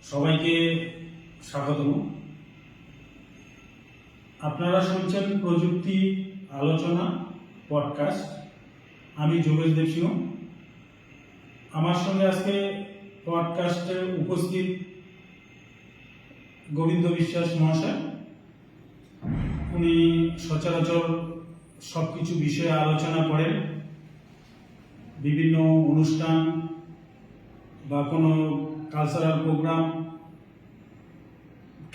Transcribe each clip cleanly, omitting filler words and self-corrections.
সবাইকে স্বাগতম। আপনারা শুনছেন প্রযুক্তি আলোচনা পডকাস্ট। আমি যোগেশ দেবসিংহ। আমার সঙ্গে আজকে পডকাস্টে উপস্থিত গোবিন্দ বিশ্বাস মহাশয়। উনি সচরাচর সবকিছু বিষয়ে আলোচনা করেন। বিভিন্ন অনুষ্ঠান বা কোনো কালচারাল প্রোগ্রাম,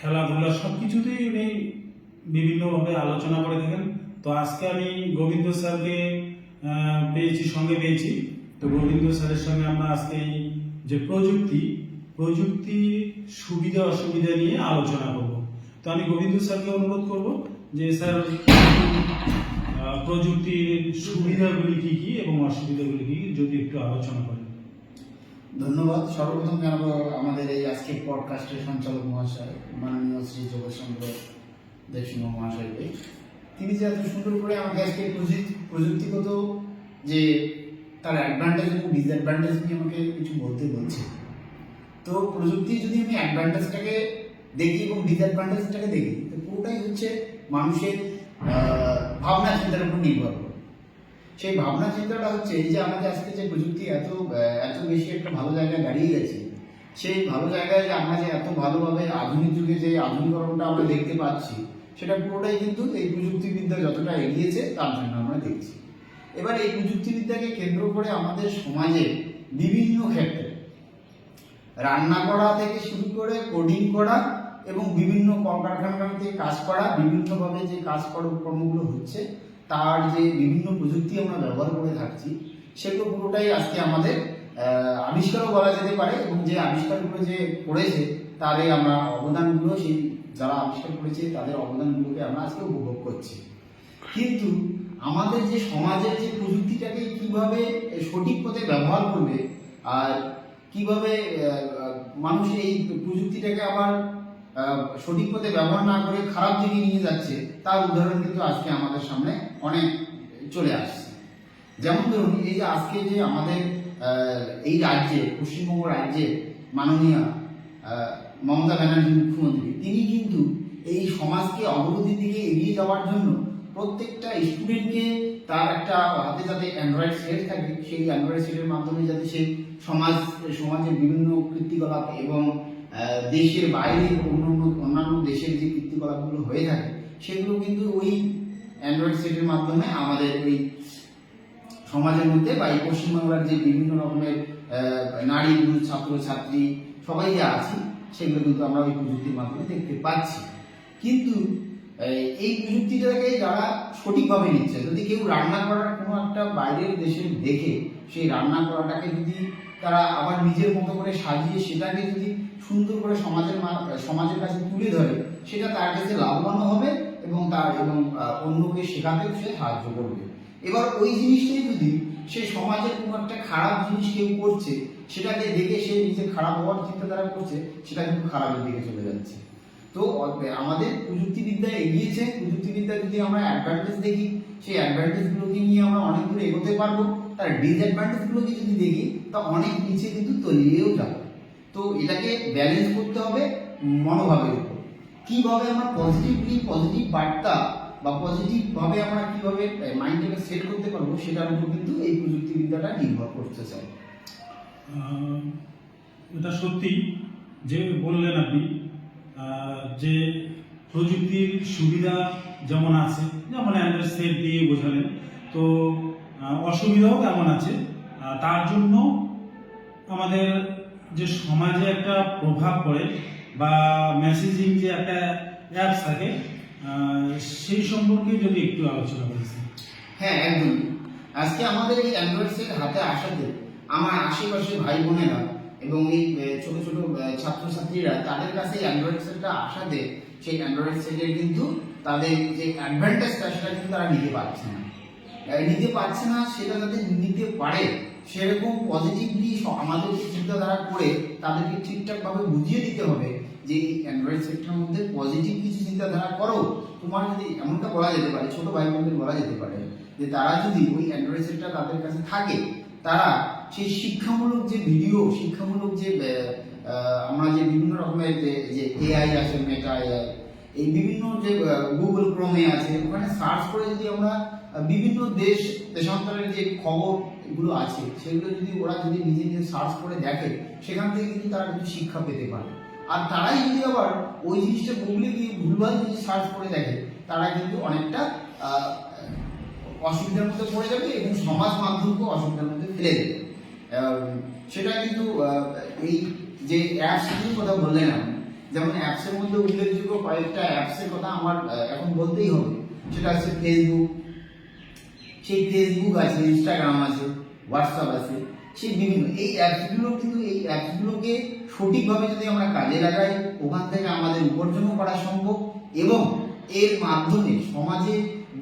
খেলাধুলা সব কিছুতেই উনি বিভিন্নভাবে আলোচনা করে থাকেন। তো আজকে আমি গোবিন্দ স্যারকে সঙ্গে পেয়েছি। তো গোবিন্দ স্যারের সঙ্গে আমরা আজকে এই যে প্রযুক্তির সুবিধা অসুবিধা নিয়ে আলোচনা করব। তো আমি গোবিন্দ স্যারকে অনুরোধ করব যে স্যার প্রযুক্তির সুবিধাগুলি কী কী এবং অসুবিধাগুলি কী কী যদি একটু আলোচনা করেন। ধন্যবাদ। সর্বপ্রথম জানাবো আমাদের এই আজকের পডকাস্টের সঞ্চালক মহাশয় মাননীয় শ্রী যোগেশচন্দ্র দেবসিংহ মহাশয়কে। তিনি যে এত সুন্দর করে আমাকে আজকে প্রযুক্তিগত যে তার অ্যাডভান্টেজ এবং ডিসঅ্যাডভান্টেজ নিয়ে আমাকে কিছু বলতে বলছে। তো প্রযুক্তি যদি আমি অ্যাডভান্টেজটাকে দেখি এবং ডিসঅ্যাডভান্টেজটাকে দেখি, তো পুরোটাই হচ্ছে মানুষের ভাবনা চিন্তার উপর নির্ভর করে। সেই ভাবনা চিন্তাটা হচ্ছে এই যে আমাদের আজকে যে প্রযুক্তি এত বেশি একটা ভালো জায়গায় দাঁড়িয়ে গেছে, সেই ভালো জায়গায় যে আমরা যে এত ভালোভাবে আধুনিক যুগে যে আধুনিকরণটা আমরা দেখতে পাচ্ছি, সেটা পুরোটাই কিন্তু এই প্রযুক্তিবিদ্যা যতটা এগিয়েছে তার জন্য আমরা দেখছি। এবার এই প্রযুক্তিবিদ্যাকে কেন্দ্র করে আমাদের সমাজে বিভিন্ন ক্ষেত্রে রান্না করা থেকে শুরু করে কোডিং করা এবং বিভিন্ন কলকারখানাতে কাজ করা, বিভিন্নভাবে যে কর্মগুলো হচ্ছে, তার যে বিভিন্ন প্রযুক্তি আমরা ব্যবহার করে থাকছি, সেগুলো পুরোটাই আজকে আমাদের আবিষ্কারও বলা যেতে পারে। এবং যে আবিষ্কারগুলো যে করেছে তাদের আমরা অবদানগুলো, সেই যারা আবিষ্কার করেছে তাদের অবদানগুলোকে আমরা আজকে উপভোগ করছি। কিন্তু আমাদের যে সমাজের যে প্রযুক্তিটাকে কিভাবে সঠিক পথে ব্যবহার করবে আর কিভাবে মানুষ এই প্রযুক্তিটাকে আবার সঠিক পথে ব্যবহার না করে খারাপ দিকে নিয়ে যাচ্ছে, তার উদাহরণ কিন্তু আজকে আমাদের সামনে অনেক চলে আসছে। যেমন ধরুন, এই যে আজকে যে আমাদের এই রাজ্যে, পশ্চিমবঙ্গ রাজ্যে মাননীয় মমতা ব্যানার্জি মুখ্যমন্ত্রী, তিনি কিন্তু এই সমাজকে অগ্রগতির দিকে এগিয়ে যাওয়ার জন্য প্রত্যেকটা স্টুডেন্টকে তার একটা হাতে যাতে অ্যান্ড্রয়েড সেট থাকে, সেই অ্যান্ড্রয়েড সেটের মাধ্যমে যাতে সে সমাজের বিভিন্ন কীর্তিকলাপ এবং দেশের বাইরে অন্যান্য দেশের যে কীর্তিকলাপগুলো হয়ে থাকে, সেগুলো কিন্তু ওই অ্যান্ড্রয়েড সেটের মাধ্যমে আমাদের ওই সমাজের মধ্যে বা এই পশ্চিমবাংলার যে বিভিন্ন রকমের নারী পুরুষ ছাত্র ছাত্রী সবাই যে আছি, সেগুলো কিন্তু আমরা ওই প্রযুক্তির মাধ্যমে দেখতে পাচ্ছি। কিন্তু এই প্রযুক্তিটাকে যারা সঠিকভাবে নিচ্ছে, যদি কেউ রান্না করার কোনো একটা বাইরের দেশের দেখে সেই রান্না করাটাকে যদি তারা আবার নিজের মতো করে সাজিয়ে সেটাকে যদি সুন্দর করে সমাজের কাছে তুলে ধরে, সেটা তার কাছে লাভবান হবে এবং অন্যকে শেখাতেও সে সাহায্য করবে। এবার ওই জিনিসটাই যদি সে সমাজের কোনো একটা খারাপ জিনিস কেউ করছে, সেটাকে দেখে সে নিজে খারাপ হওয়ার চিন্তাধারা করছে, সেটা কিন্তু খারাপের দিকে চলে যাচ্ছে। তো আমাদের প্রযুক্তিবিদ্যা এগিয়েছে, প্রযুক্তিবিদ্যা যদি আমরা অ্যাডভান্টেজ দেখি, সেই অ্যাডভান্টেজগুলোকে নিয়ে আমরা অনেক দূর এগোতে পারবো। তার ডিসঅ্যাডভান্টেজগুলোকে যদি দেখি, তা অনেক নিচে কিন্তু তলিয়েও যাবে। তো এটাকে ব্যালেন্স করতে হবে মনোভাবের উপর। কীভাবে আমরা পজিটিভ বার্তা বা পজিটিভভাবে আমরা কীভাবে মাইন্ডটাকে সেট করতে পারবো, সেটার উপর কিন্তু এই প্রযুক্তিবিদ্যাটা নির্ভর করতে চাই। এটা সত্যি যে বললেন আপনি, যে প্রযুক্তির সুবিধা যেমন আছে, যেমন অ্যান্ড্রয়েড সেট দিয়ে বোঝালেন, তো অসুবিধাও তেমন আছে। তার জন্য আমাদের যে সমাজে একটা প্রভাব পড়ে বা মেসেজিং যে একটা অ্যাপস থাকে, সেই সম্পর্কে যদি একটু আলোচনা করেছেন। হ্যাঁ, একদম। আজকে আমাদের এই অ্যান্ড্রয়েড সেট হাতে আসাতে আমার আশেপাশে ভাই বোনেরা এবং এই ছোট ছোট ছাত্রছাত্রীরা, তাদের কাছে অ্যান্ড্রয়েড সেটটা আসাতে সেই অ্যান্ড্রয়েড সেটের কিন্তু তাদের যে অ্যাডভান্টেজটা, সেটা কিন্তু তারা নিতে পারছে না। সেটা তাদের নিতে পারে সেরকম পজিটিভলি আমাদেরকে চিন্তাধারা করে তাদেরকে ঠিকঠাকভাবে বুঝিয়ে দিতে হবে যে এই অ্যান্ড্রয়েড সেটটার মধ্যে পজিটিভ কিছু চিন্তাধারা করো। তোমার যদি এমনটা বলা যেতে পারে, ছোট ভাই বোনদের বলা যেতে পারে যে তারা যদি ওই অ্যান্ড্রয়েড সেটটা তাদের কাছে থাকে, তারা সেই শিক্ষামূলক যে ভিডিও, শিক্ষামূলক যে আমরা যে বিভিন্ন রকমের যে এআই আছে, মেটা এআই, এই বিভিন্ন যে গুগল ক্রোমে আছে, ওখানে সার্চ করে যদি আমরা বিভিন্ন দেশান্তরের যে খবরগুলো আছে সেগুলো যদি ওরা যদি নিজে নিজে সার্চ করে দেখে, সেখান থেকে কিন্তু তারা কিন্তু শিক্ষা পেতে পারে। আর তারাই যদি আবার ওই জিনিসটা গুগলে গিয়ে ভুলভাল যদি সার্চ করে দেখে, তারা কিন্তু অনেকটা অসুবিধার মধ্যে পড়ে যাবে এবং সমাজ মাধ্যমকেও অসুবিধার মধ্যে ফেলে দেবে। সেটা কিন্তু এই যে অ্যাপসগুলোর কথা বললেন আপনি, যেমন অ্যাপসের মধ্যে উল্লেখযোগ্য কয়েকটা অ্যাপসের কথা আমার এখন বলতেই হবে। সেটা হচ্ছে ফেসবুক, সেই ফেসবুক আছে, ইনস্টাগ্রাম আছে, হোয়াটসঅ্যাপ আছে, সেই বিভিন্ন এই অ্যাপসগুলোকে সঠিকভাবে যদি আমরা কাজে লাগাই, ওখান থেকে আমাদের উপার্জনও করা সম্ভব এবং এর মাধ্যমে সমাজে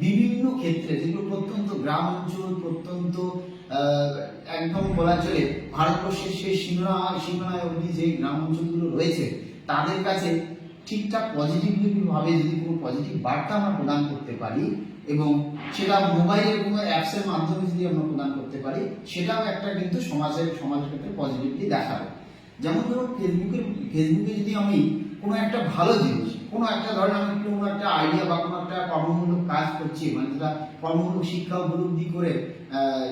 বিভিন্ন ক্ষেত্রে, যেগুলো প্রত্যন্ত গ্রাম অঞ্চল, প্রত্যন্ত একদম বলা চলে ভারতবর্ষের সেই সীমানায় অবধি যে গ্রাম অঞ্চলগুলো রয়েছে, তাদের কাছে ঠিকঠাক পজিটিভলি ভাবে যদি কোনো পজিটিভ বার্তা আমরা প্রদান করতে পারি এবং সেটা মোবাইলের কোনো অ্যাপসের মাধ্যমে যদি আমরা প্রদান করতে পারি, সেটাও একটা কিন্তু সমাজের ক্ষেত্রে পজিটিভলি দেখাবে। যেমন ধরুন ফেসবুকে যদি আমি কোনো একটা ভালো জিনিস, কোনো একটা ধরেন আমি কোনো একটা আইডিয়া বা কোনো একটা কর্মমূলক কাজ করছি, মানে যেটা কর্মমূলক শিক্ষা উপলব্ধি করে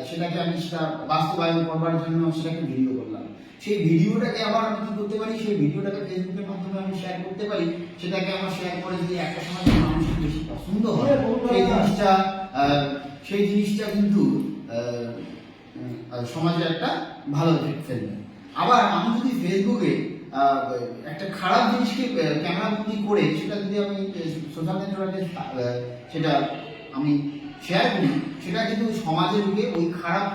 সেটাকে আমি সেটা বাস্তবায়ন করবার জন্য সেটাকে ভিডিও করলাম, সেই ভিডিওটাকে আবার আমি কি করতে পারি, সেই ভিডিওটাকে ফেসবুকের মাধ্যমে আমি শেয়ার করতে পারি। সেটাকে আমার শেয়ার করে যদি একটা সমাজের মানুষের বেশি পছন্দ হয়, সেই জিনিসটা কিন্তু সমাজে একটা ভালো এফেক্ট ফেলবে। আবার আমি যদি ফেসবুকে একটা খারাপ জিনিসকে ক্যামেরাবন্দি করে সেটা যদি আমি সোশ্যাল নেটওয়ার্কে সেটা আমি শেয়ার করি, সেটা কিন্তু সমাজের দিকে ওই খারাপ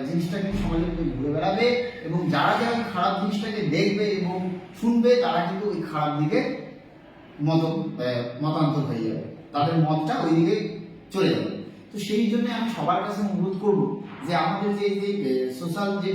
জিনিসটা কিন্তু সমাজের দিকে ঘুরে বেড়াবে এবং যারা যারা ওই খারাপ জিনিসটাকে দেখবে এবং শুনবে, তারা কিন্তু ওই খারাপ দিকে মতান্তর হয়ে যাবে, তাদের মতটা ওই দিকে চলে যাবে। তো সেই জন্য আমি সবার কাছে অনুরোধ করবো যে আমাদের যে সোশ্যাল যে